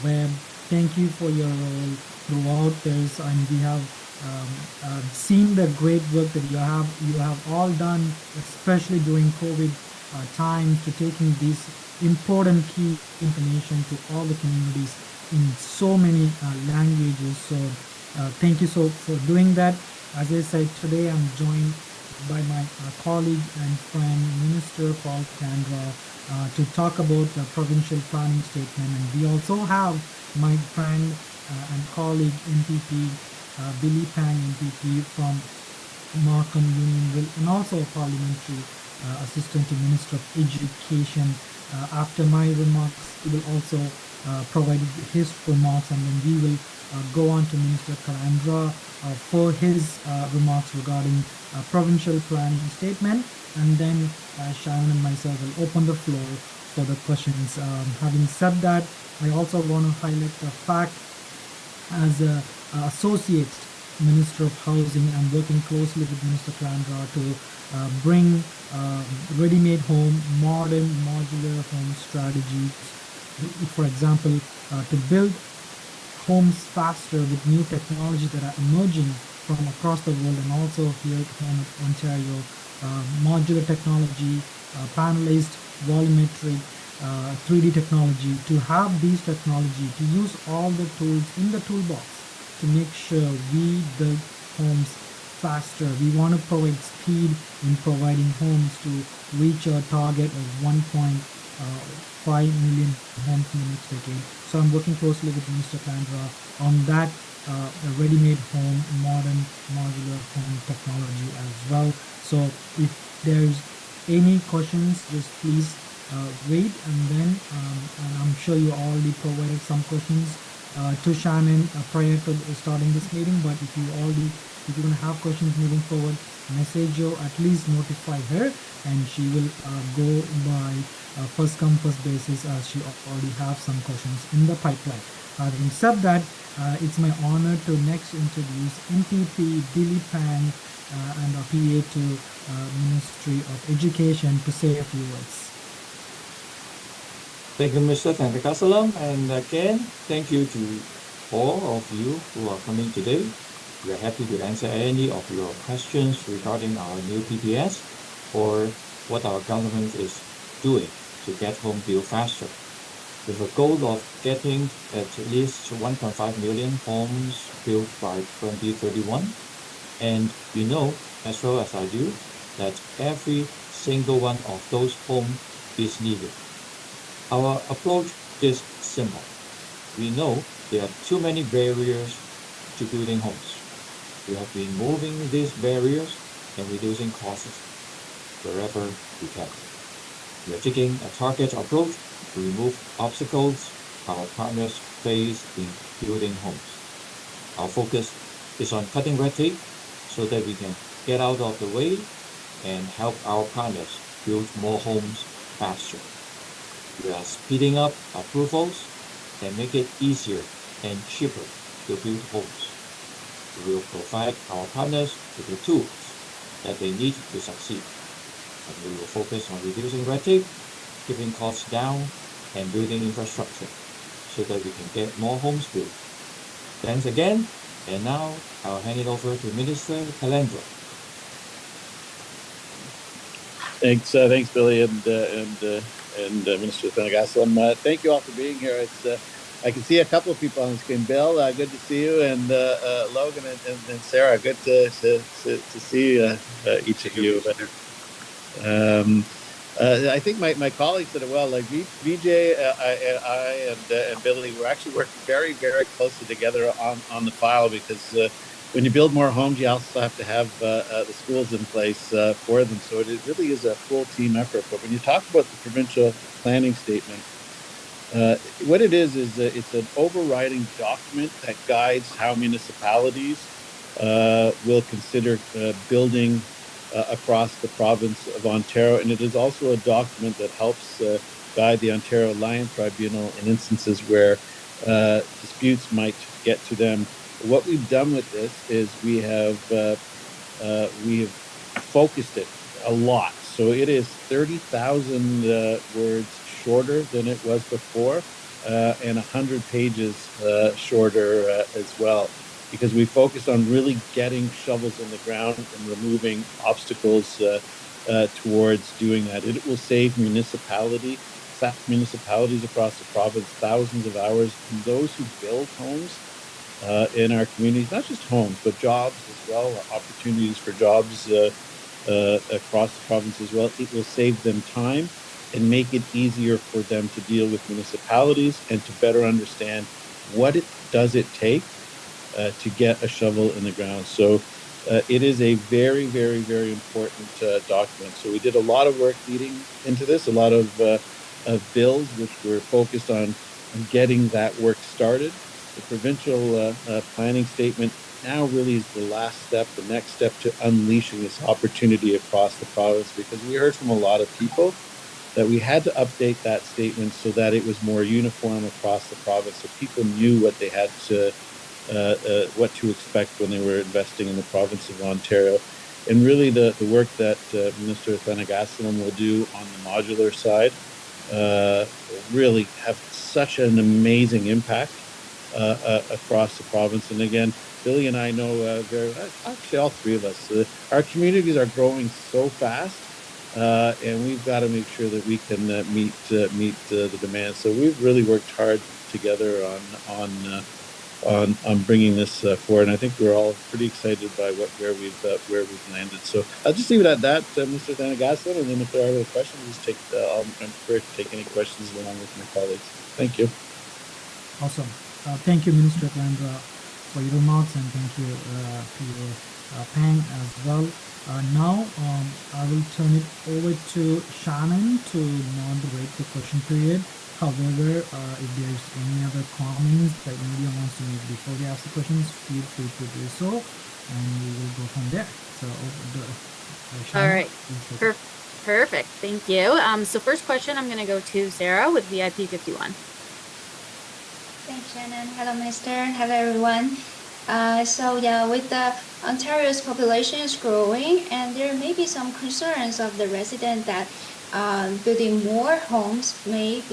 web. Thank you for your role throughout this, and we have seen the great work that you have all done, especially during COVID times, to taking these important key information to all the communities in so many languages. So thank you so for doing that. As I said, today I'm joined by my colleague and friend, Minister Paul Calandra, to talk about the provincial planning statement. And we also have my friend and colleague, MPP, Billy Pang, MPP from Markham, Unionville, and also a parliamentary assistant to Minister of Education. After my remarks, he will also provide his remarks, and then we will go on to Minister Calandra for his remarks regarding provincial planning statement, and then Shannon and myself will open the floor for the questions. Having said that, I also want to highlight the fact, as a associate Minister of Housing, I'm working closely with Minister Calandra to bring ready-made home, modern modular home strategies. For example, to build homes faster with new technologies that are emerging from across the world, and also here at home at Ontario, modular technology, panelized volumetric 3D technology, to have these technology, to use all the tools in the toolbox to make sure we build homes faster. We want to provide speed in providing homes to reach our target of 1.5 million homes in the next decade. So I'm working closely with Mr. Calandra on that ready-made home, modern modular home technology as well. So if there's any questions, just please wait, and then and I'm sure you already provided some questions to Shannon prior to starting this meeting. But if you're going to have questions moving forward, message her, at least notify her, and she will go by first come first basis, as she already have some questions in the pipeline. Having said that, it's my honor to next introduce MPP Billy Pang and our PA to Ministry of Education to say a few words. Thank you, Mr. Thanigsalam, and again, thank you to all of you who are coming today. We are happy to answer any of your questions regarding our new PPS or what our government is doing to get home built faster, with a goal of getting at least 1.5 million homes built by 2031. And you know, as well as I do, that every single one of those homes is needed. Our approach is simple. We know there are too many barriers to building homes. We have been moving these barriers and reducing costs wherever we can. We are taking a target approach to remove obstacles our partners face in building homes. Our focus is on cutting red tape so that we can get out of the way and help our partners build more homes faster. We are speeding up approvals and make it easier and cheaper to build homes. We will provide our partners with the tools that they need to succeed. And we will focus on reducing red tape, keeping costs down, and building infrastructure so that we can get more homes built. Thanks again, and now I'll hand it over to Minister Calandra. Thanks, Billy, and Minister Thanigsalam. Thank you all for being here. I can see a couple of people on the screen. Bill, good to see you, and Logan and Sarah, good to see each of you. I think my colleagues said it well. Like Vijay, I and Billy, we're actually working very, very closely together on the file, because when you build more homes, you also have to have the schools in place for them. So it really is a full team effort. But when you talk about the provincial planning statement, what it is it's an overriding document that guides how municipalities will consider building across the province of Ontario. And it is also a document that helps guide the Ontario Land Tribunal in instances where disputes might get to them. What we've done with this is we have focused it a lot. So it is 30,000 words shorter than it was before. and 100 pages shorter as well, because we focused on really getting shovels in the ground and removing obstacles towards doing that. It will save municipalities across the province thousands of hours, and those who build homes in our communities, not just homes, but jobs as well, opportunities for jobs across the province as well. It will save them time and make it easier for them to deal with municipalities and to better understand what it does it take to get a shovel in the ground. So it is a very, very, very important document. So we did a lot of work leading into this, a lot of bills which were focused on getting that work started. The provincial planning statement now really is the last step, the next step to unleashing this opportunity across the province, because we heard from a lot of people that we had to update that statement so that it was more uniform across the province, so people knew what they had to, what to expect when they were investing in the province of Ontario. And really the work that Minister Thanigsalam will do on the modular side really have such an amazing impact across the province. And again, Billy and I know actually all three of us, our communities are growing so fast, and we've got to make sure that we can meet the demand. So we've really worked hard together on bringing this forward. And I think we're all pretty excited by where we've landed. So I'll just leave it at that, Mr. Thanigsalam, and then if there are other questions, just I'm prepared to take any questions along with my colleagues. Thank you. Awesome. Thank you, Minister Calandra, for your remarks, and thank you to your Pang as well. Now, I will turn it over to Shannon to moderate the question period. However, if there's any other comments that media wants to make before they ask the questions, feel free to do so, and we will go from there. So, Shannon, all right. Perfect. Thank you. So first question, I'm going to go to Sarah with VIP 51. Thanks, Shannon. Hello, Minister. Hello, everyone. So yeah, with the Ontario's population is growing, and there may be some concerns of the resident that building more homes may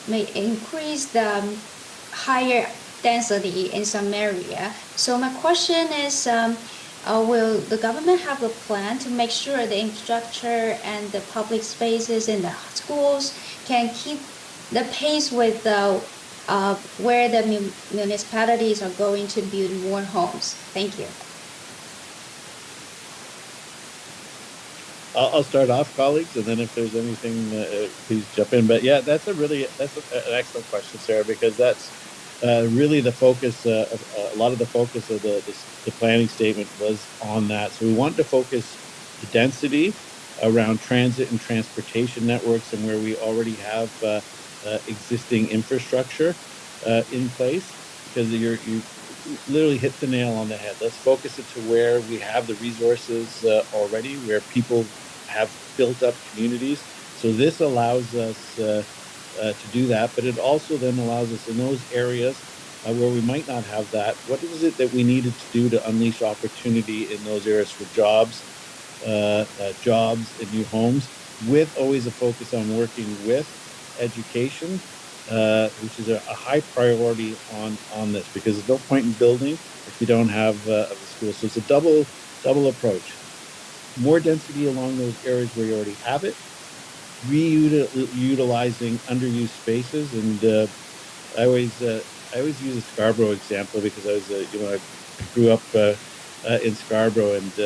increase the higher density in some area. So my question is, will the government have a plan to make sure the infrastructure and the public spaces in the schools can keep the pace with the where the municipalities are going to build more homes? Thank you. I'll start off, colleagues, and then if there's anything, please jump in. But yeah, that's an excellent question, Sarah, because that's really the focus. A lot of the focus of the planning statement was on that. So we want to focus the density around transit and transportation networks, and where we already have existing infrastructure in place, because you literally hit the nail on the head. Let's focus it to where we have the resources already, where people have built up communities. So this allows us to do that, but it also then allows us in those areas where we might not have that, what is it that we needed to do to unleash opportunity in those areas for jobs and new homes, with always a focus on working with education, which is a high priority on this, because there's no point in building if you don't have the school. So it's a double approach. More density along those areas where you already have it, reutilizing underused spaces. And I always use a Scarborough example, because I grew up in Scarborough, and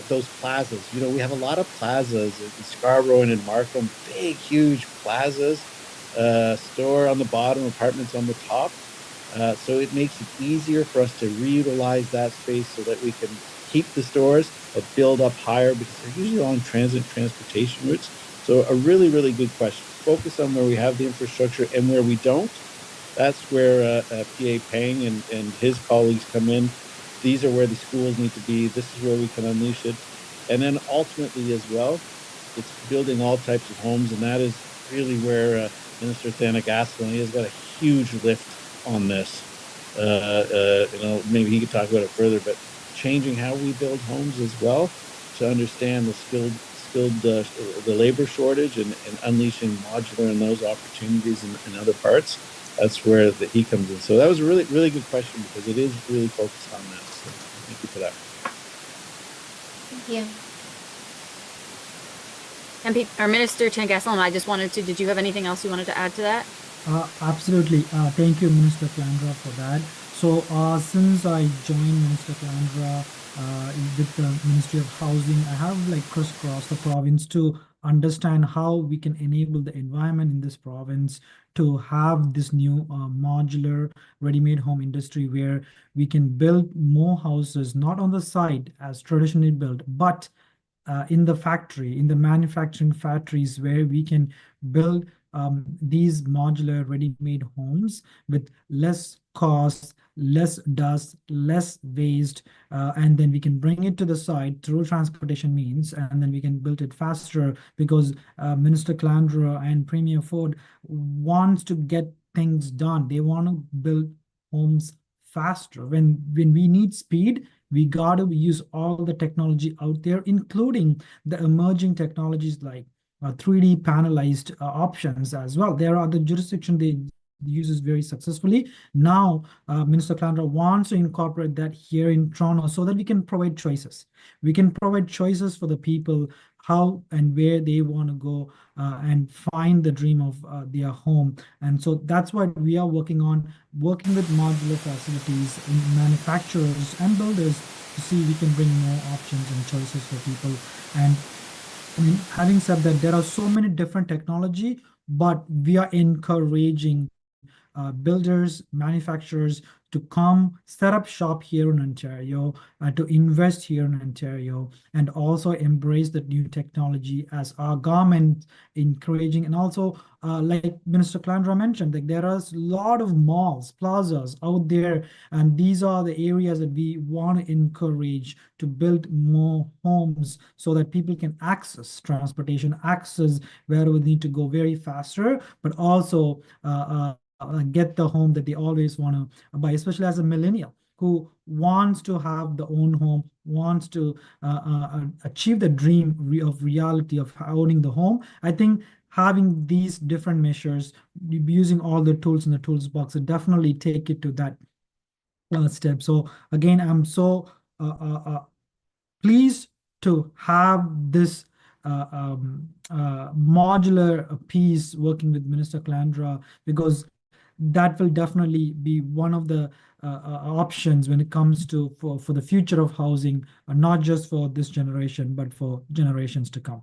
those plazas. We have a lot of plazas in Scarborough and in Markham, big, huge plazas, store on the bottom, apartments on the top. So it makes it easier for us to reutilize that space so that we can keep the stores but build up higher, because they're usually on transportation routes. So a really, really good question. Focus on where we have the infrastructure, and where we don't, that's where PA Pang and his colleagues come in. These are where the schools need to be. This is where we can unleash it. And then ultimately as well, it's building all types of homes. And that is really where Minister Thanigsalam, he has got a huge lift on this. Maybe he could talk about it further, but changing how we build homes as well, to understand the labor shortage, and unleashing modular and those opportunities in other parts. that's where the he comes in. So that was a really, really good question because it is really focused on that. So thank you for that. Thank you. Our Minister Thanigsalam, I just wanted to, did you have anything else you wanted to add to that? Absolutely. Thank you, Minister Calandra, for that. So, since I joined Minister Calandra with the Ministry of Housing, I have like crisscrossed the province to understand how we can enable the environment in this province to have this new modular ready-made home industry where we can build more houses, not on the site as traditionally built, but in the factory, in the manufacturing factories where we can build these modular ready-made homes with less cost, less dust, less waste, and then we can bring it to the site through transportation means, and then we can build it faster because Minister Calandra and Premier Ford wants to get things done. They want to build homes faster. When we need speed, we got to use all the technology out there, including the emerging technologies like 3D panelized options as well. There are the jurisdiction they uses very successfully. Now, Minister Calandra wants to incorporate that here in Toronto so that we can provide choices. We can provide choices for the people how and where they want to go and find the dream of their home. And so that's what we are working on, working with modular facilities, manufacturers and builders to see we can bring more options and choices for people. And I mean, having said that, there are so many different technology, but we are encouraging builders, manufacturers to come set up shop here in Ontario, to invest here in Ontario, and also embrace the new technology as our government encouraging. And also, like Minister Calandra mentioned, like there are a lot of malls, plazas out there, and these are the areas that we want to encourage to build more homes so that people can access transportation, access where we need to go very faster, but also get the home that they always want to buy, especially as a millennial who wants to have the own home, wants to achieve the dream of reality of owning the home. I think having these different measures, using all the tools in the tools box, will definitely take it to that step. So again, I'm so pleased to have this modular piece working with Minister Calandra, because that will definitely be one of the options when it comes to for the future of housing, not just for this generation, but for generations to come.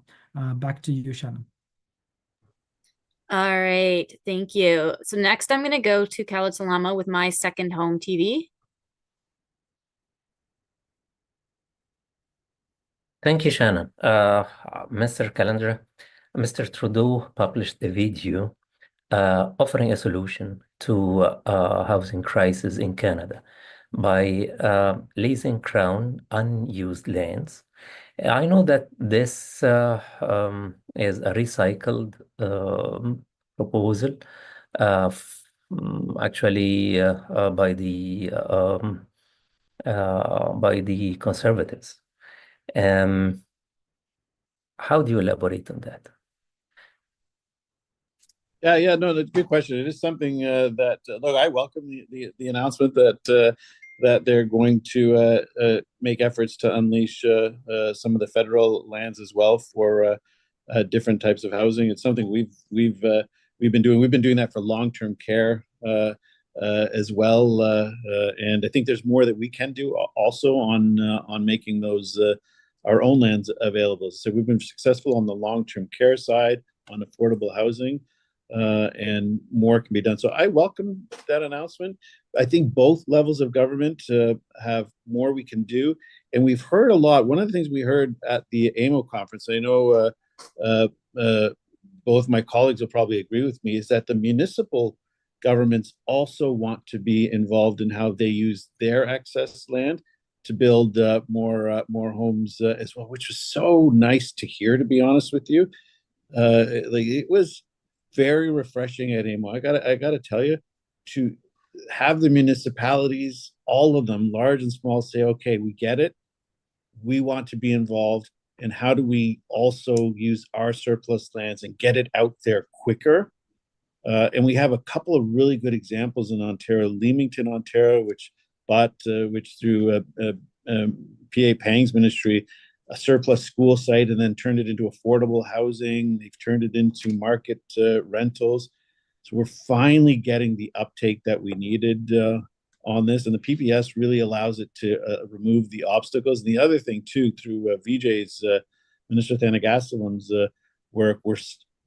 Back to you, Shannon. All right, thank you. So next I'm going to go to Calandra with My Second Home TV. Thank you, Shannon. Mr. Calandra, Mr. Trudeau published a video offering a solution to housing crisis in Canada by leasing Crown unused lands. I know that this is a recycled proposal, actually by the Conservatives. How do you elaborate on that? Yeah, no, that's a good question. It is something that look, I welcome the announcement that that they're going to make efforts to unleash some of the federal lands as well for different types of housing. It's something we've been doing. We've been doing that for long-term care as well, and I think there's more that we can do also on making those our own lands available. So we've been successful on the long-term care side, on affordable housing. And more can be done. So I welcome that announcement. I think both levels of government have more we can do. And we've heard a lot. One of the things we heard at the AMO conference, I know both my colleagues will probably agree with me, is that the municipal governments also want to be involved in how they use their excess land to build more homes as well, which was so nice to hear, to be honest with you. Like it was very refreshing at AMO. I gotta tell you, to have the municipalities, all of them, large and small, say, okay, we get it. We want to be involved. And how do we also use our surplus lands and get it out there quicker? And we have a couple of really good examples in Ontario. Leamington, Ontario, which through PA Pang's ministry, a surplus school site, and then turned it into affordable housing. They've turned it into market rentals. So we're finally getting the uptake that we needed on this. And the PPS really allows it to remove the obstacles. And the other thing, too, through Vijay's, Minister Thanigsalam's work, we're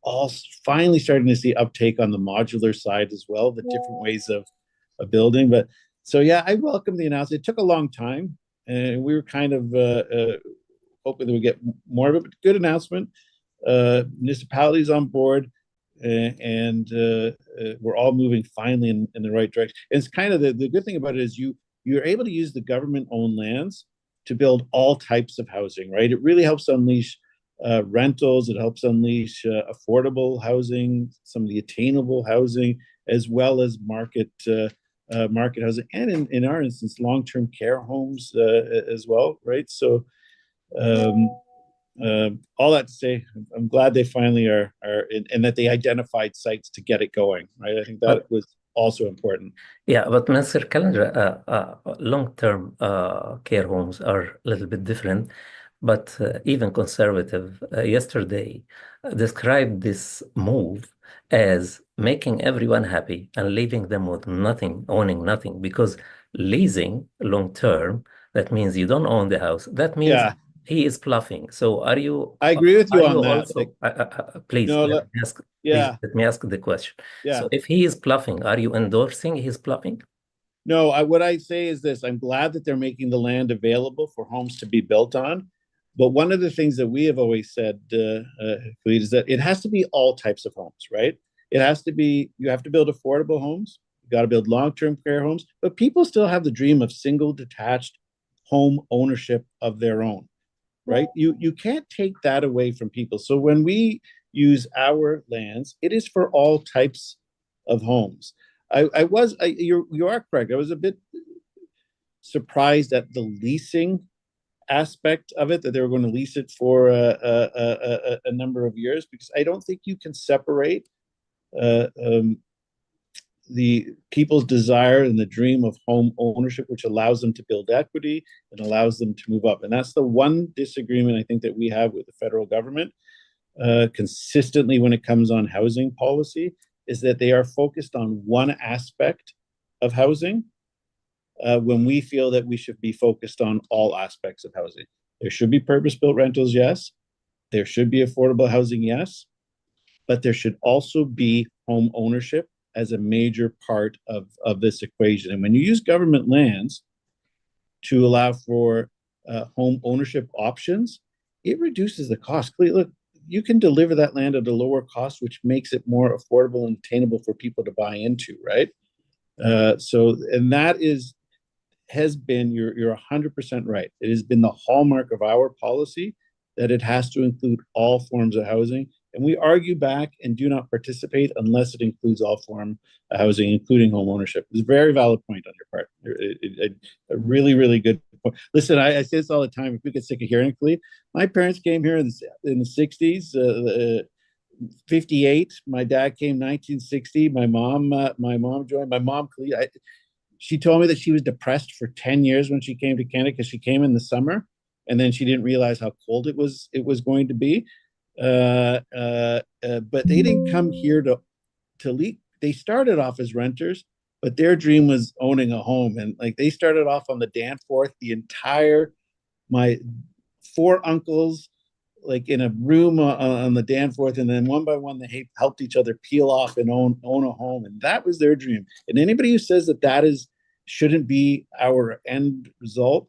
all finally starting to see uptake on the modular side as well, the different ways of building. But so, yeah, I welcome the announcement. It took a long time, and we were kind of hoping that we get more of it, but good announcement. Municipalities on board, and we're all moving finally in the right direction. And it's kind of the good thing about it is you're able to use the government-owned lands to build all types of housing, right? It really helps unleash rentals. It helps unleash affordable housing, some of the attainable housing, as well as market housing, and in our instance, long-term care homes as well, right? So all that to say, I'm glad they finally are and that they identified sites to get it going, right? I think that was also important. Yeah, but Mr. Calandra, long-term care homes are a little bit different, but even conservative yesterday described this move as making everyone happy and leaving them with nothing, owning nothing, because leasing long-term, that means you don't own the house. That means he is bluffing. So are you? I agree with you on that. Also, please, let me ask the question. Yeah. So if he is bluffing, are you endorsing his bluffing? No, what I say is this: I'm glad that they're making the land available for homes to be built on. But one of the things that we have always said, is that it has to be all types of homes, right? It has to be, you have to build affordable homes. You got to build long-term care homes, but people still have the dream of single detached home ownership of their own, right? You can't take that away from people. So when we use our lands, it is for all types of homes. You are correct. I was a bit surprised at the leasing aspect of it, that they were going to lease it for a number of years, because I don't think you can separate the people's desire and the dream of home ownership, which allows them to build equity and allows them to move up. And that's the one disagreement I think that we have with the federal government consistently when it comes on housing policy, is that they are focused on one aspect of housing when we feel that we should be focused on all aspects of housing. There should be purpose-built rentals, yes. There should be affordable housing, yes. But there should also be home ownership as a major part of this equation. And when you use government lands to allow for home ownership options, it reduces the cost. Look, you can deliver that land at a lower cost, which makes it more affordable and attainable for people to buy into, right? And that has been, you're 100% right. It has been the hallmark of our policy that it has to include all forms of housing. And we argue back and do not participate unless it includes all forms of housing, including home ownership. It's a very valid point on your part. A really, really good point. Listen, I say this all the time. If we get sick of hearing it, my parents came here in the 60s, 58. My dad came 1960. My mom joined. My mom, she told me that she was depressed for 10 years when she came to Canada, because she came in the summer and then she didn't realize how cold it was going to be. But they didn't come here to leave. They started off as renters, but their dream was owning a home. And like, they started off on the Danforth, my 4 uncles, like in a room on the Danforth, and then one by one they helped each other peel off and own a home, and that was their dream. And anybody who says that shouldn't be our end result,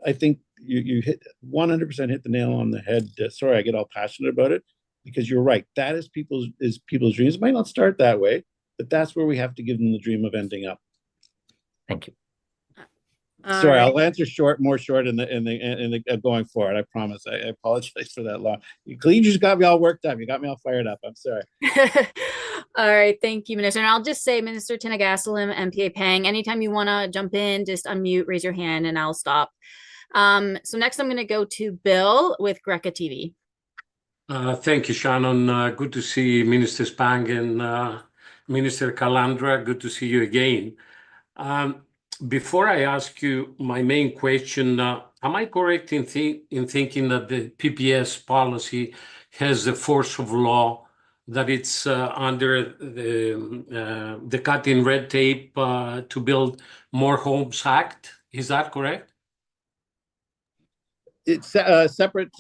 I think you hit 100% hit the nail on the head. Sorry, I get all passionate about it, because you're right. That is people's dreams. It might not start that way, but that's where we have to give them the dream of ending up. Thank you. Sorry, I'll answer more short in the going forward. I promise. I apologize for that long. You just got me all worked up. You got me all fired up. I'm sorry. All right, thank you, Minister. And I'll just say, Minister Thanigsalam and PA Pang, anytime you want to jump in, just unmute, raise your hand, and I'll stop. So next, I'm going to go to Bill with Greca TV. Thank you, Shannon. Good to see Ministers Pang and Minister Calandra, good to see you again. Before I ask you my main question, am I correct in thinking that the PPS policy has the force of law, that it's under the cut in red tape to build more homes act? Is that correct? It's a separate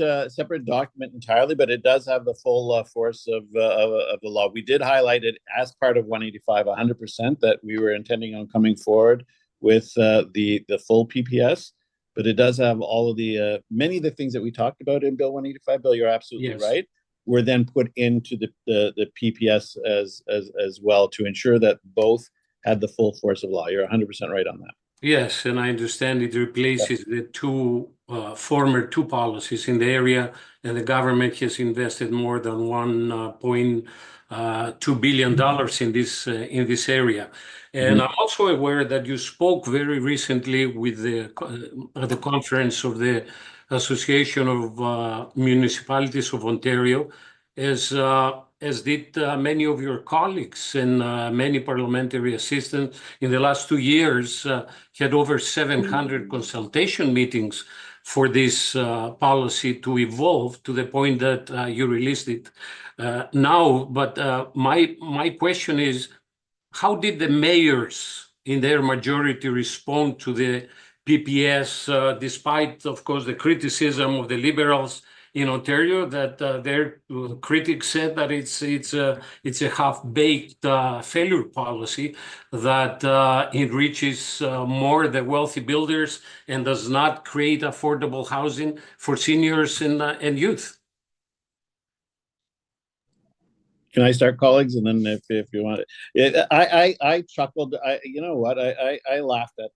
document entirely, but it does have the full force of the law. We did highlight it as part of 185, 100%, that we were intending on coming forward with the full PPS, but it does have all of the many of the things that we talked about in Bill 185. Bill, you're absolutely Yes. right. Were then put into the PPS as well to ensure that both had the full force of law. You're 100% right on that. Yes, and I understand it replaces the former two policies in the area, and the government has invested more than $1.2 billion in this area. And I'm also aware that you spoke very recently with at the conference of the Association of Municipalities of Ontario, as did many of your colleagues and many parliamentary assistants in the last 2 years, had over 700 consultation meetings for this policy to evolve to the point that you released it now. But my question is, how did the mayors in their majority respond to the PPS, despite, of course, the criticism of the Liberals in Ontario, that their critics said that it's a half-baked failure policy that enriches more the wealthy builders and does not create affordable housing for seniors and youth? Can I start, colleagues? And then if you want it, I chuckled. You know what? I laughed at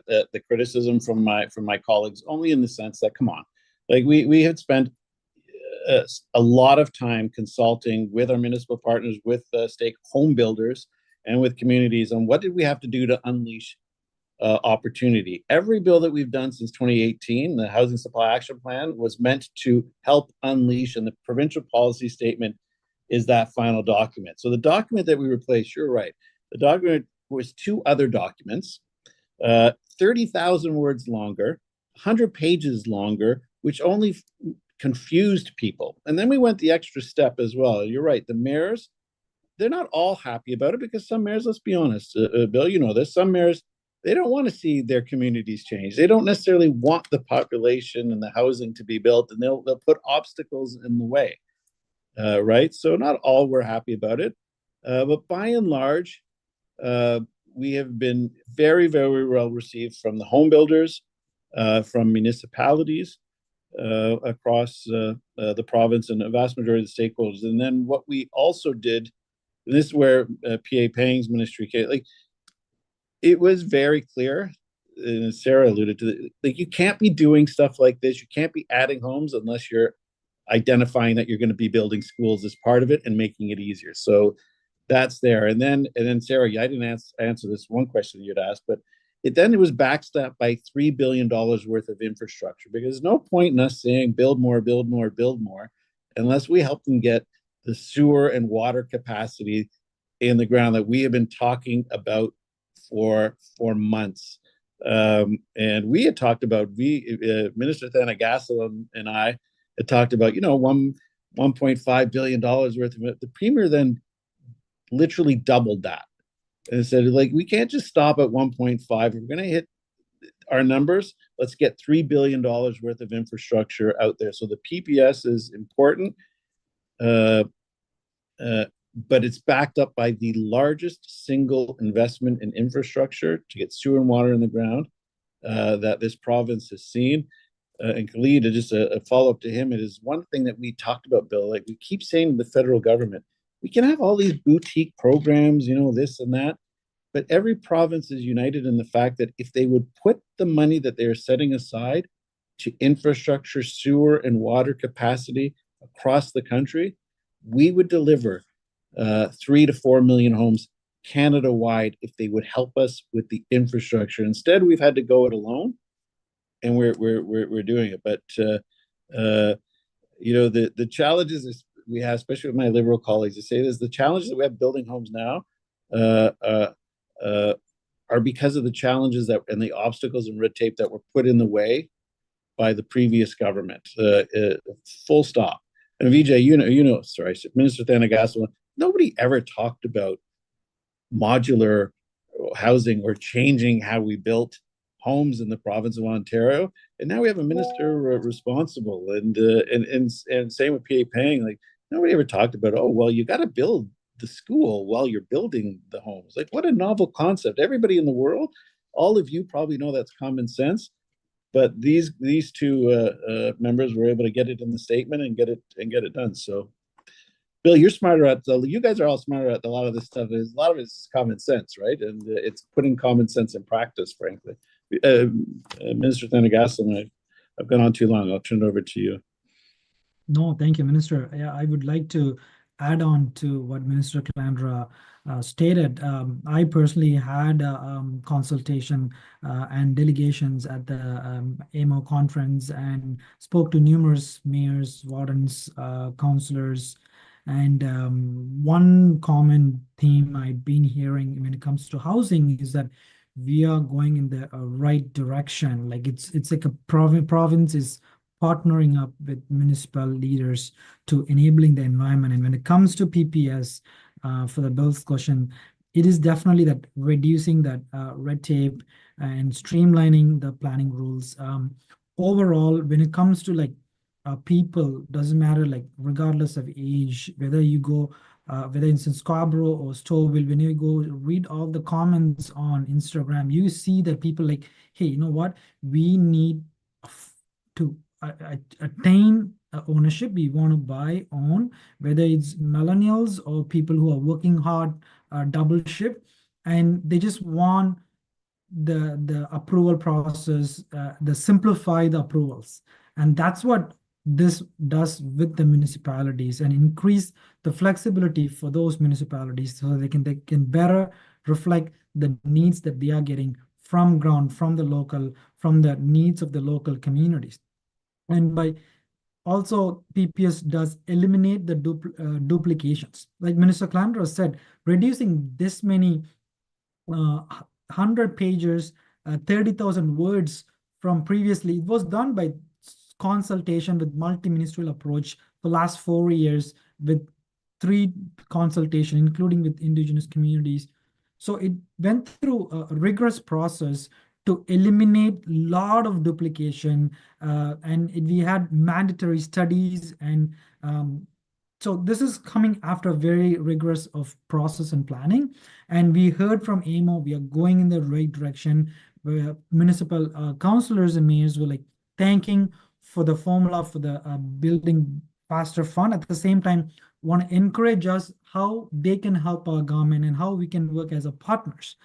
the criticism from my colleagues, only in the sense that, come on, like we had spent a lot of time consulting with our municipal partners, with stake home builders, and with communities on what did we have to do to unleash opportunity. Every bill that we've done since 2018, the Housing Supply Action Plan, was meant to help unleash, and the provincial policy statement is that final document. So the document that we replaced, you're right, the document was two other documents, 30,000 words longer, 100 pages longer, which only confused people. And then we went the extra step as well. You're right, the mayors, they're not all happy about it, because some mayors, let's be honest, Bill, you know this, some mayors, they don't want to see their communities change. They don't necessarily want the population and the housing to be built, and they'll put obstacles in the way. Right? So not all were happy about it, but by and large, we have been very, very well received from the home builders, from municipalities across the province, and the vast majority of the stakeholders. And then what we also did, and this is where PA Pang's ministry came, like, it was very clear, and Sarah alluded to it, like, you can't be doing stuff like this. You can't be adding homes unless you're identifying that you're going to be building schools as part of it and making it easier. So that's there. And then Sarah, I didn't answer this one question you'd asked, but it was backstopped by $3 billion worth of infrastructure, because there's no point in us saying build more, build more, build more, unless we help them get the sewer and water capacity in the ground that we have been talking about for months. And we had talked about, Minister Thanigsalam and I had talked about, $1.5 billion worth of it. The Premier then literally doubled that and said, like, we can't just stop at 1.5. We're going to hit our numbers. Let's get $3 billion worth of infrastructure out there. So the PPS is important, but it's backed up by the largest single investment in infrastructure to get sewer and water in the ground that this province has seen. And Khalid, just a follow-up to him, it is one thing that we talked about, Bill, like we keep saying to the federal government, we can have all these boutique programs, this and that, but every province is united in the fact that if they would put the money that they are setting aside to infrastructure, sewer, and water capacity across the country, we would deliver 3 to 4 million homes Canada-wide if they would help us with the infrastructure. Instead, we've had to go it alone, and we're doing it. But the challenges we have, especially with my Liberal colleagues, to say this, the challenges that we have building homes now uh, uh, uh, are because of the challenges that and the obstacles and red tape that were put in the way by the previous government. Full stop. And Vijay, sorry, Minister Thanigsalam, nobody ever talked about modular housing or changing how we built homes in the province of Ontario. And now we have a minister responsible, and same with PA Pang. Like nobody ever talked about, oh well, you got to build the school while you're building the homes. Like what a novel concept. Everybody in the world, all of you probably know that's common sense, but these two members were able to get it in the statement and get it done. So Bill, you're smarter at you guys are all smarter at a lot of this stuff. A lot of it's common sense, right? And it's putting common sense in practice, frankly. Minister Thanigsalam, I've gone on too long. I'll turn it over to you. No, thank you, Minister. Yeah, I would like to add on to what Minister Calandra stated. I personally had a consultation and delegations at the AMO conference and spoke to numerous mayors, wardens, councillors, and one common theme I've been hearing when it comes to housing is that we are going in the right direction. Like it's like a province is partnering up with municipal leaders to enabling the environment. And when it comes to PPS, for the Bill's question, it is definitely that reducing that red tape and streamlining the planning rules. Overall, when it comes to like people, doesn't matter, like regardless of age, whether you go, whether it's in Scarborough or Stouffville, when you go read all the comments on Instagram, you see that people like, hey, you know what, we need to attain ownership. We want to buy, own, whether it's millennials or people who are working hard, double shift, and they just want the approval process, the simplify the approvals. And that's what this does with the municipalities and increase the flexibility for those municipalities so they can better reflect the needs that they are getting from ground, from the local, from the needs of the local communities. And by also PPS does eliminate the duplications. Like Minister Calandra said, reducing this many 100 pages, 30,000 words from previously, it was done by consultation with multi-ministerial approach for last 4 years with 3 consultation, including with Indigenous communities. So it went through a rigorous process to eliminate a lot of duplication, and we had mandatory studies, and so this is coming after a very rigorous of process and planning. And we heard from AMO, we are going in the right direction, where municipal councillors and mayors were like thanking for the formula for the building faster fund. At the same time, want to encourage us how they can help our government and how we can work as a partners.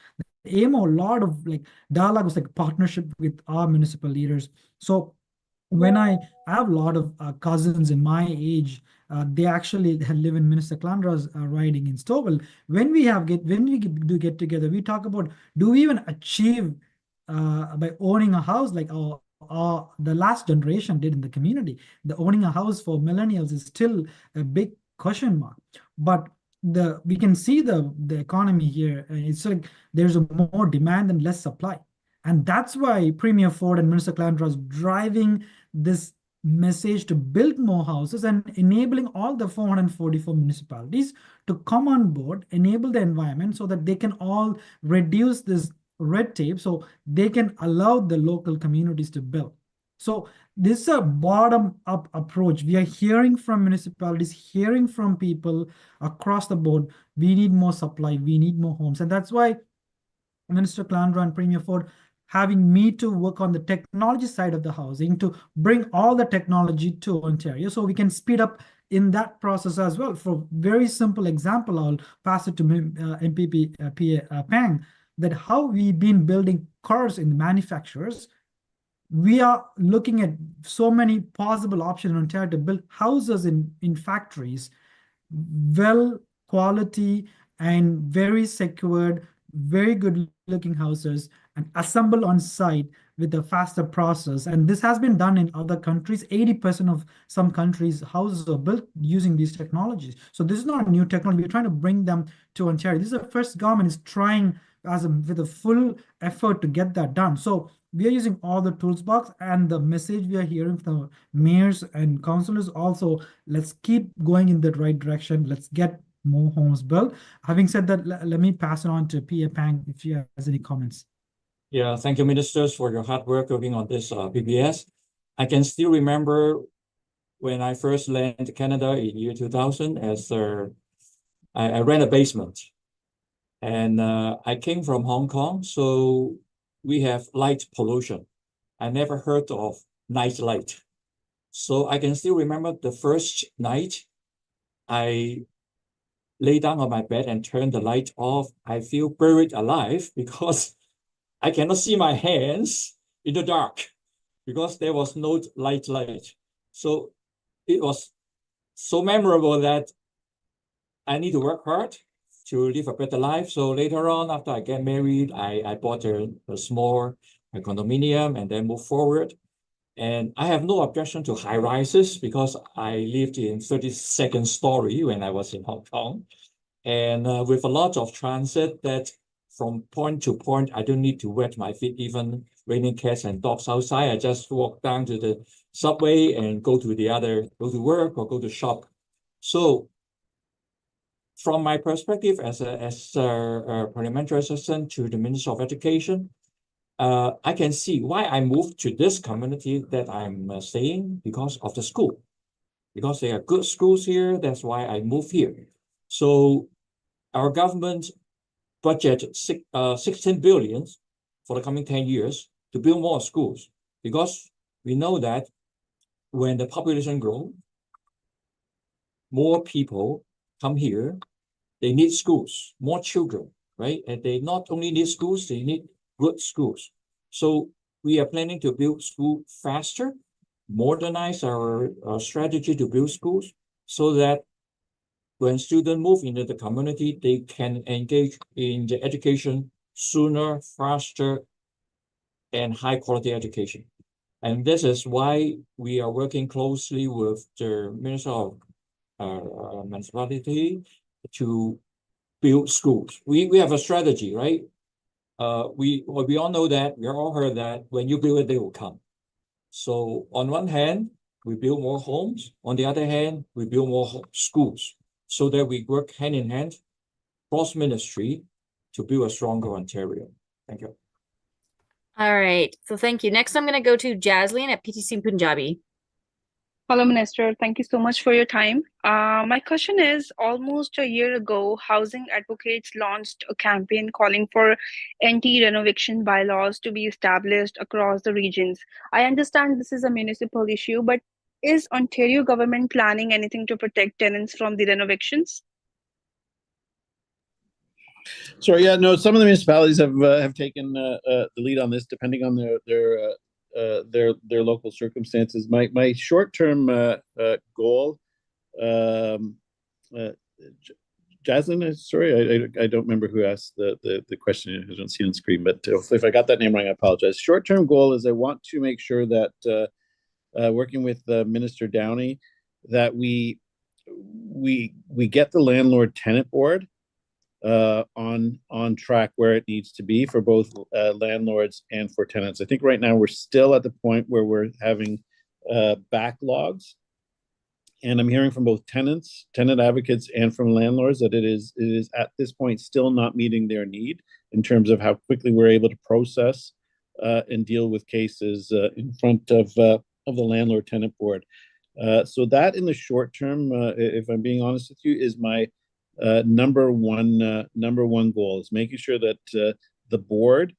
AMO, a lot of like dialogue was like partnership with our municipal leaders. So when I have a lot of cousins in my age, they actually live in Minister Calandra's riding in Stouffville. When we do get together, we talk about, do we even achieve by owning a house like the last generation did in the community? The owning a house for millennials is still a big question mark. But we can see the economy here. It's like there's a more demand and less supply. And that's why Premier Ford and Minister Calandra is driving this message to build more houses and enabling all the 444 municipalities to come on board, enable the environment so that they can all reduce this red tape so they can allow the local communities to build. So this is a bottom-up approach. We are hearing from municipalities, hearing from people across the board. We need more supply. We need more homes. And that's why Minister Calandra and Premier Ford having me to work on the technology side of the housing to bring all the technology to Ontario so we can speed up in that process as well. For very simple example, I'll pass it to MPP Pang, that how we've been building cars in the manufacturers. We are looking at so many possible options in Ontario to build houses in factories, well quality and very secured, very good looking houses, and assemble on site with a faster process. And this has been done in other countries. 80% of some countries' houses are built using these technologies. So this is not a new technology. We're trying to bring them to Ontario. This is the first government is trying with a full effort to get that done. So we are using all the tools box, and the message we are hearing from the mayors and councillors also, let's keep going in the right direction. Let's get more homes built. Having said that, let me pass it on to PA Pang if she has any comments. Yeah, thank you, ministers, for your hard work working on this PBS. I can still remember when I first landed Canada in year 2000 as I ran a basement, and I came from Hong Kong, so we have light pollution. I never heard of night light. So I can still remember the first night I lay down on my bed and turn the light off. I feel buried alive because I cannot see my hands in the dark because there was no light. So it was so memorable that I need to work hard to live a better life. So later on, after I get married, I bought a small condominium and then moved forward. And I have no objection to high rises because I lived in 32nd story when I was in Hong Kong. And with a lot of transit that from point to point, I don't need to wet my feet, even raining cats and dogs outside. I just walk down to the subway and go to work or go to shop. So from my perspective as a parliamentary assistant to the Minister of Education, I can see why I moved to this community that I'm staying because of the school. Because there are good schools here, that's why I moved here. So our government budget 16 billion for the coming 10 years to build more schools, because we know that when the population grows, more people come here, they need schools, more children, right? And they not only need schools, they need good schools. So we are planning to build school faster, modernize our strategy to build schools so that when students move into the community, they can engage in the education sooner, faster, and high quality education. And this is why we are working closely with the Minister of Municipality to build schools. We have a strategy, right? We all know that, we all heard that when you build it, they will come. So on one hand, we build more homes. On the other hand, we build more schools so that we work hand in hand, cross ministry, to build a stronger Ontario. Thank you. All right. So thank you. Next, I'm going to go to Jaslene at PTC Punjabi. Hello, Minister. Thank you so much for your time. My question is, almost a year ago, housing advocates launched a campaign calling for anti-renovation bylaws to be established across the regions. I understand this is a municipal issue, but is Ontario government planning anything to protect tenants from the renovations? Sorry, yeah, no, some of the municipalities have taken the lead on this, depending on their local circumstances. My short-term goal, Jaslene, sorry, I don't remember who asked the question. I don't see it on screen, but if I got that name wrong, I apologize. Short-term goal is I want to make sure that working with Minister Downey, that we get the landlord-tenant board on track where it needs to be for both landlords and for tenants. I think right now we're still at the point where we're having backlogs, and I'm hearing from both tenant advocates, and from landlords that it is at this point still not meeting their need in terms of how quickly we're able to process and deal with cases in front of the landlord-tenant board. So that in the short term, if I'm being honest with you, is my number one goal, is making sure that the board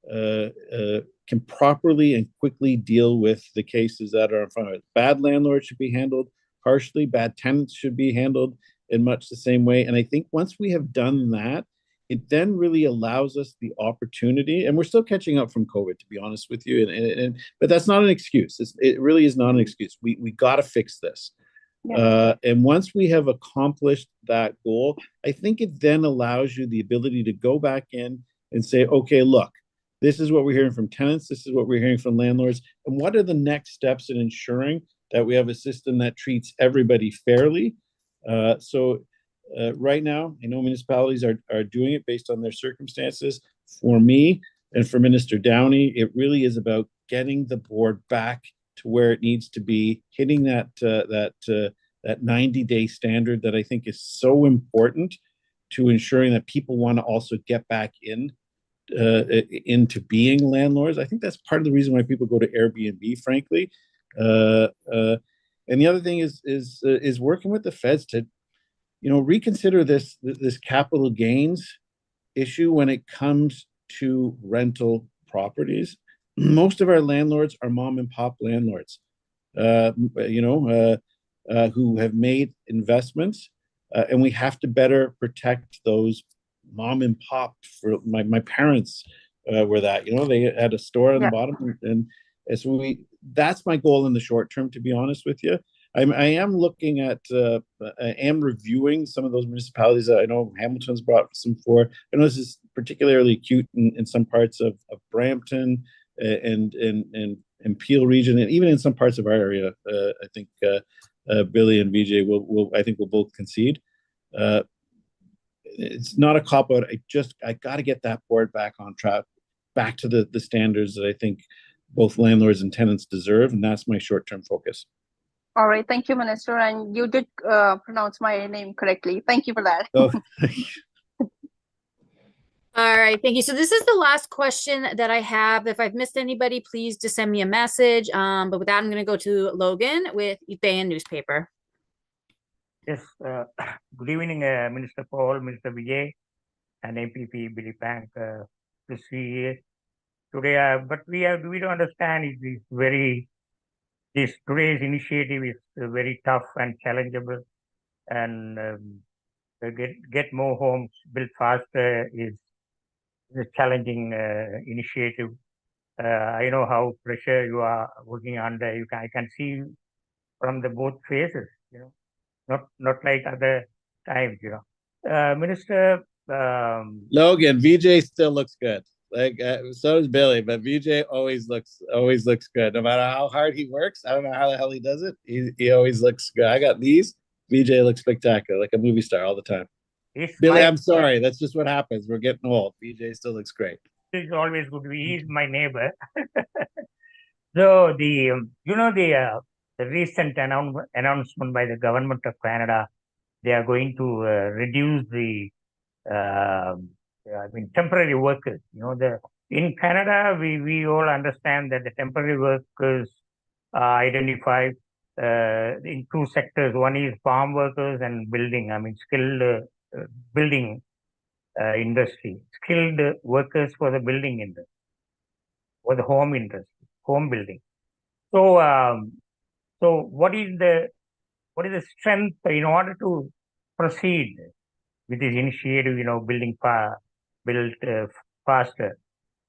can properly and quickly deal with the cases that are in front of it. Bad landlords should be handled harshly. Bad tenants should be handled in much the same way. And I think once we have done that, it then really allows us the opportunity, and we're still catching up from COVID, to be honest with you. But that's not an excuse. It really is not an excuse. We got to fix this. Yeah. And once we have accomplished that goal, I think it then allows you the ability to go back in and say, okay, look, This is what we're hearing from tenants. This is what we're hearing from landlords. And what are the next steps in ensuring that we have a system that treats everybody fairly? Right now, I know municipalities are doing it based on their circumstances. For me and for Minister Downey, it really is about getting the board back to where it needs to be, hitting that 90-day standard that I think is so important to ensuring that people want to also get back into being landlords. I think that's part of the reason why people go to Airbnb, frankly. And the other thing is working with the feds to, reconsider this capital gains issue when it comes to rental properties. Most of our landlords are mom and pop landlords, who have made investments, and we have to better protect those mom and pop. For my parents were that, they had a store on the bottom, and so that's my goal in the short term, to be honest with you. I am looking at, I am reviewing some of those municipalities that I know Hamilton's brought some for. I know this is particularly acute in some parts of Brampton and Peel region, and even in some parts of our area. I think Billy and Vijay will both concede. It's not a cop out. I got to get that board back on track, back to the standards that I think both landlords and tenants deserve, and that's my short-term focus. All right, thank you, Minister, and you did pronounce my name correctly. Thank you for that. Oh. All right, thank you. So this is the last question that I have. If I've missed anybody, please just send me a message. But with that, I'm going to go to Logan with Udayan newspaper. Yes, good evening, Minister Paul, Minister Vijay, and MPP Billy Pank. To see you today, but we don't understand today's initiative is very tough and challengeable, and get more homes built faster is a challenging initiative. I know how pressure you are working under. I can see from the both faces, not like other times, Minister. Logan, Vijay still looks good. So does Billy, but Vijay always looks good. No matter how hard he works, I don't know how the hell he does it. He always looks good. I got these. Vijay looks spectacular, like a movie star all the time. Billy, I'm sorry. That's just what happens. We're getting old. Vijay still looks great. It's always good. He's my neighbor. So the recent announcement by the government of Canada, they are going to reduce the temporary workers. In Canada, we all understand that the temporary workers are identified in two sectors. One is farm workers and building. Skilled building industry, skilled workers for the building industry, or the home industry, home building. So, what is the strength in order to proceed with this initiative? Build faster.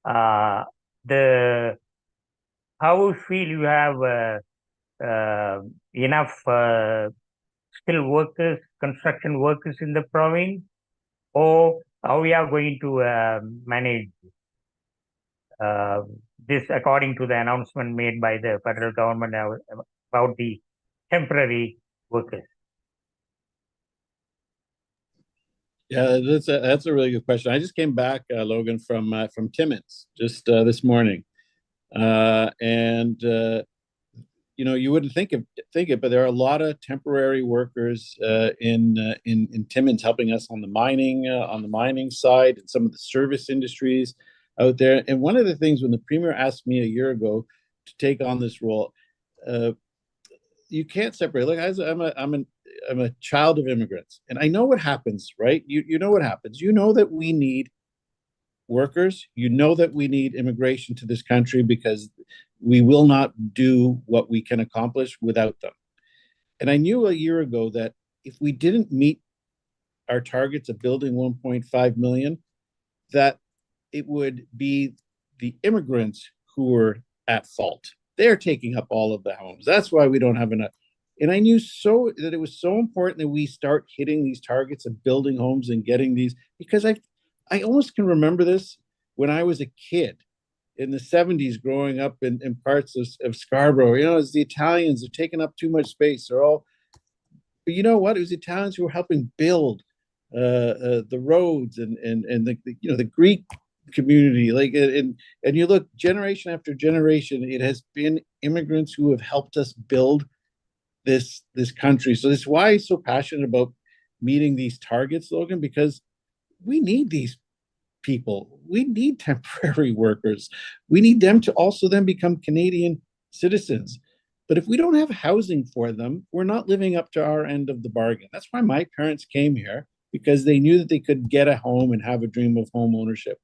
How you feel you have enough skilled workers, construction workers in the province, or how we are going to manage this according to the announcement made by the federal government about the temporary workers? Yeah, that's a really good question. I just came back, Logan, from Timmins just this morning, and you wouldn't think it, but there are a lot of temporary workers in Timmins helping us on the mining side and some of the service industries out there. And one of the things when the Premier asked me a year ago to take on this role, you can't separate. Look, I'm a child of immigrants, and I know what happens, right? You know what happens. You know that we need workers. You know that we need immigration to this country because we will not do what we can accomplish without them. And I knew a year ago that if we didn't meet our targets of building 1.5 million, that it would be the immigrants who were at fault. They're taking up all of the homes. That's why we don't have enough. And I knew that it was so important that we start hitting these targets of building homes and getting these, because I almost can remember this when I was a kid. in the 70s growing up in parts of Scarborough. You know, it's the Italians are taking up too much space. They're all, but you know what? It was the Italians who were helping build the roads and the you know, the Greek community. Like, and you look generation after generation, it has been immigrants who have helped us build this country. So that's why I'm so passionate about meeting these targets, Logan, because we need these people. We need temporary workers. We need them to also then become Canadian citizens. But if we don't have housing for them, we're not living up to our end of the bargain. That's why my parents came here, because they knew that they could get a home and have a dream of home ownership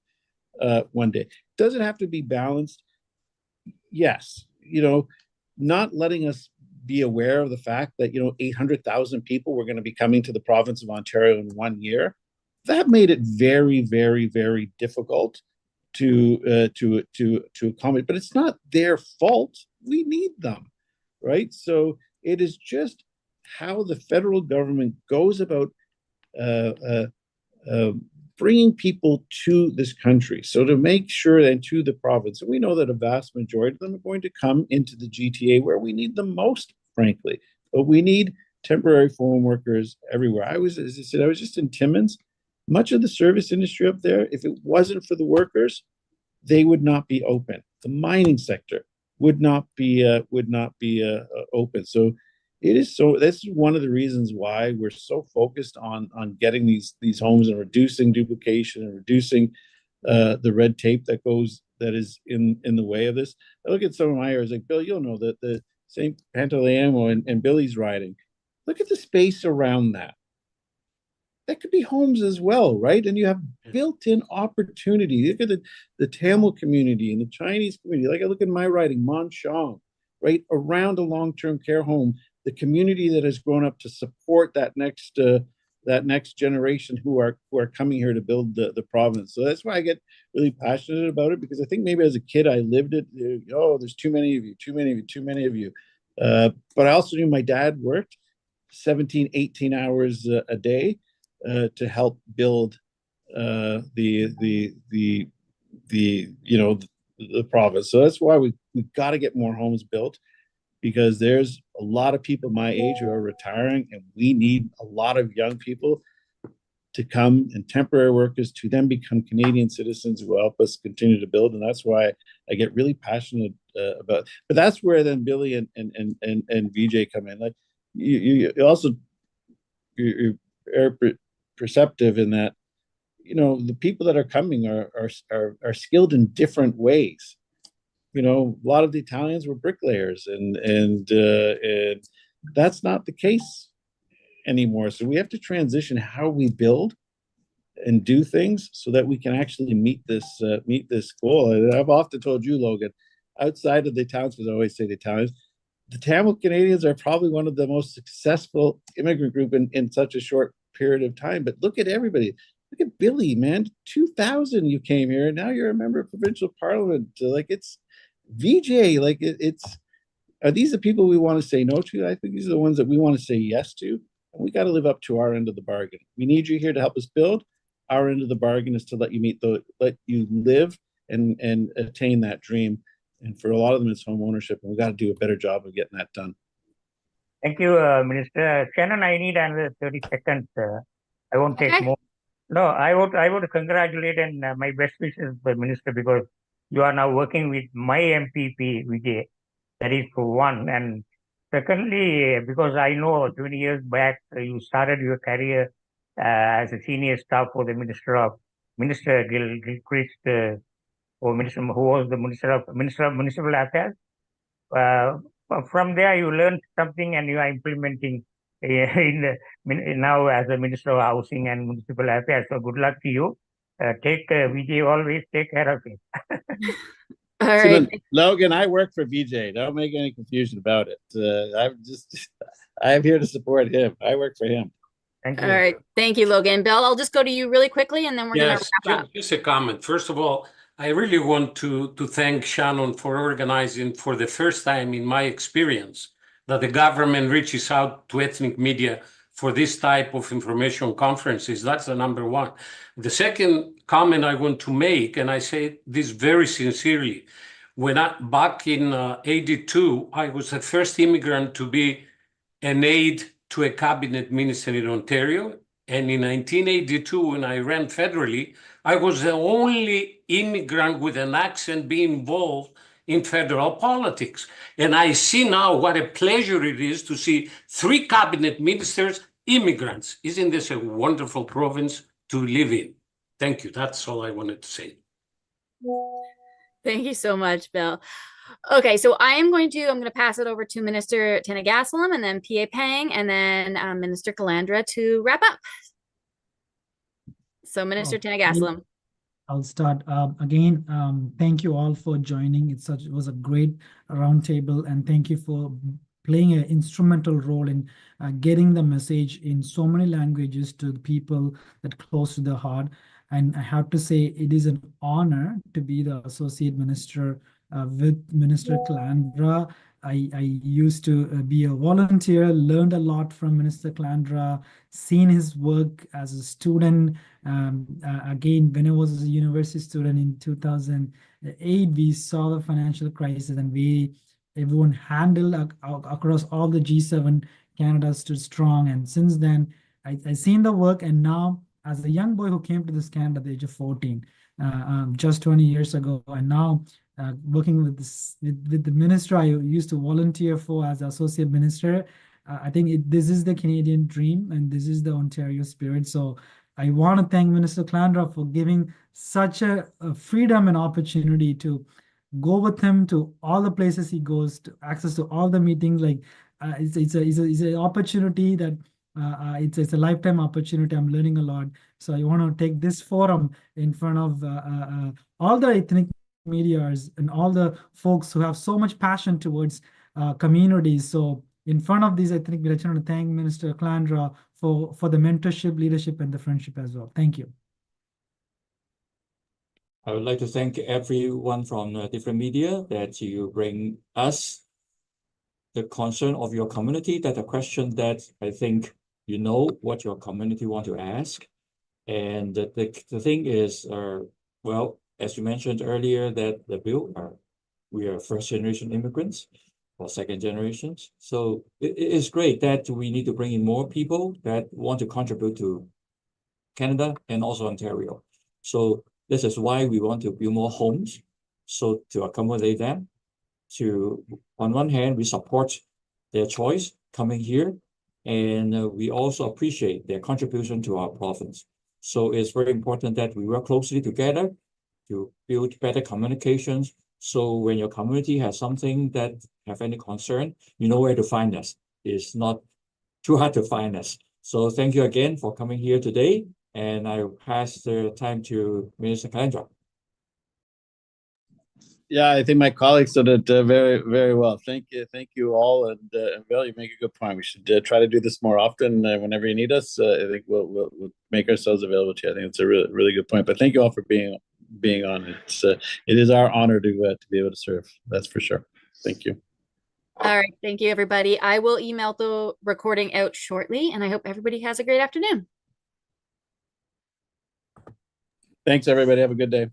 one day. Does it have to be balanced? Yes. You know, not letting us be aware of the fact that, you know, 800,000 people were going to be coming to the province of Ontario in 1 year. That made it very, very, very difficult to accommodate. But it's not their fault. We need them, right? So it is just how the federal government goes about bringing people to this country. So to make sure, and to the province, and we know that a vast majority of them are going to come into the GTA where we need them most, frankly. But we need temporary foreign workers everywhere. As I said, I was just in Timmins. Much of the service industry up there, if it wasn't for the workers, they would not be open. The mining sector would not be open. So it is so. This is one of the reasons why we're so focused on getting these homes and reducing duplication and reducing the red tape that is in the way of this. I look at some of my areas, like Bill, you'll know that the St. Pantaleamo and Billy's riding. Look at the space around that. That could be homes as well, right? And you have built-in opportunity. Look at the Tamil community and the Chinese community. Like I look at my riding, Monshong, right? Around a long-term care home, the community that has grown up to support that next generation who are coming here to build the province. So that's why I get really passionate about it, because I think maybe as a kid I lived it. Oh, there's too many of you, too many of you. But I also knew my dad worked 17, 18 hours a day to help build the province. So that's why we've got to get more homes built, because there's a lot of people my age who are retiring, and we need a lot of young people to come, and temporary workers to then become Canadian citizens who help us continue to build. And that's why I get really passionate about. But that's where then Billy and Vijay come in. Like you also you're perceptive in that, you know, the people that are coming are skilled in different ways. You know, a lot of the Italians were bricklayers, and that's not the case anymore. So we have to transition how we build and do things so that we can actually meet this goal. And I've often told you, Logan, outside of the Italians, because I always say the Italians, the Tamil Canadians are probably one of the most successful immigrant group in such a short period of time. But look at everybody. Look at Billy, man. 2000 you came here, and now you're a member of provincial parliament. Like, it's Vijay. Like, are these the people we want to say no to? I think these are the ones that we want to say yes to. And we got to live up to our end of the bargain. We need you here to help us build. Our end of the bargain is to let you live and attain that dream. And for a lot of them, it's home ownership, and we got to do a better job of getting that done. Thank you, Minister. Shannon, I need another 30 seconds. I won't take more. No, I would congratulate and my best wishes for Minister, because you are now working with my MPP, Vijay. That is for one. And secondly, because I know 20 years back, you started your career as a senior staff for the Minister Gilchrist, or Minister, who was the Minister of Municipal Affairs. From there, you learned something, and you are implementing now as a Minister of Housing and Municipal Affairs. So good luck to you. Vijay, always take care of it. All right. Logan, I work for Vijay. Don't make any confusion about it. I'm here to support him. I work for him. Thank you. All right. Thank you, Logan. Bill, I'll just go to you really quickly, and then we're going to wrap up. Just a comment. First of all, I really want to thank Shannon for organizing, for the first time in my experience, that the government reaches out to ethnic media for this type of information conferences. That's the number one. The second comment I want to make, and I say this very sincerely, back in 82, I was the first immigrant to be an aide to a cabinet minister in Ontario. And in 1982, when I ran federally, I was the only immigrant with an accent being involved in federal politics. And I see now what a pleasure it is to see 3 cabinet ministers immigrants. Isn't this a wonderful province to live in? Thank you. That's all I wanted to say. Thank you so much, Bill. Okay, so I'm going to pass it over to Minister Thanigsalam and then PA Pang and then Minister Calandra to wrap up. So Minister Thanigsalam. I'll start again. Thank you all for joining. It was a great roundtable, and thank you for playing an instrumental role in getting the message in so many languages to the people that close to the heart. And I have to say, it is an honor to be the associate minister with Minister Calandra. I used to be a volunteer, learned a lot from Minister Calandra, seen his work as a student. Again, when I was a university student in 2008, we saw the financial crisis, and everyone handled across all the G7. Canada stood strong, and since then, I've seen the work. And now, as a young boy who came to this Canada at the age of 14, just 20 years ago, and now working with the minister I used to volunteer for as associate minister, I think this is the Canadian dream, and this is the Ontario spirit. So I want to thank Minister Calandra for giving such a freedom and opportunity to go with him to all the places he goes, to access to all the meetings. Like it's an opportunity that it's a lifetime opportunity. I'm learning a lot. So I want to take this forum in front of all the ethnic medias and all the folks who have so much passion towards communities. So in front of these ethnic media, I want to thank Minister Calandra for the mentorship, leadership, and the friendship as well. Thank you. I would like to thank everyone from different media that you bring us the concern of your community, that a question that I think you know what your community want to ask. And the thing is, well, as you mentioned earlier, that the bill we are first generation immigrants or second generations. So it is great that we need to bring in more people that want to contribute to Canada and also Ontario. So this is why we want to build more homes, so to accommodate them. On one hand, we support their choice coming here, and we also appreciate their contribution to our province. So it's very important that we work closely together to build better communications. So when your community has something that have any concern, you know where to find us. It's not too hard to find us. So thank you again for coming here today. And I will pass the time to Minister Calandra. Yeah, I think my colleagues did it very, very well. Thank you all, and Bill, you make a good point. We should try to do this more often. Whenever you need us, I think we'll make ourselves available to you. I think it's a really, really good point. But thank you all for being on. It is our honor to be able to serve. That's for sure. Thank you. All right, thank you, everybody. I will email the recording out shortly, and I hope everybody has a great afternoon. Thanks, everybody. Have a good day.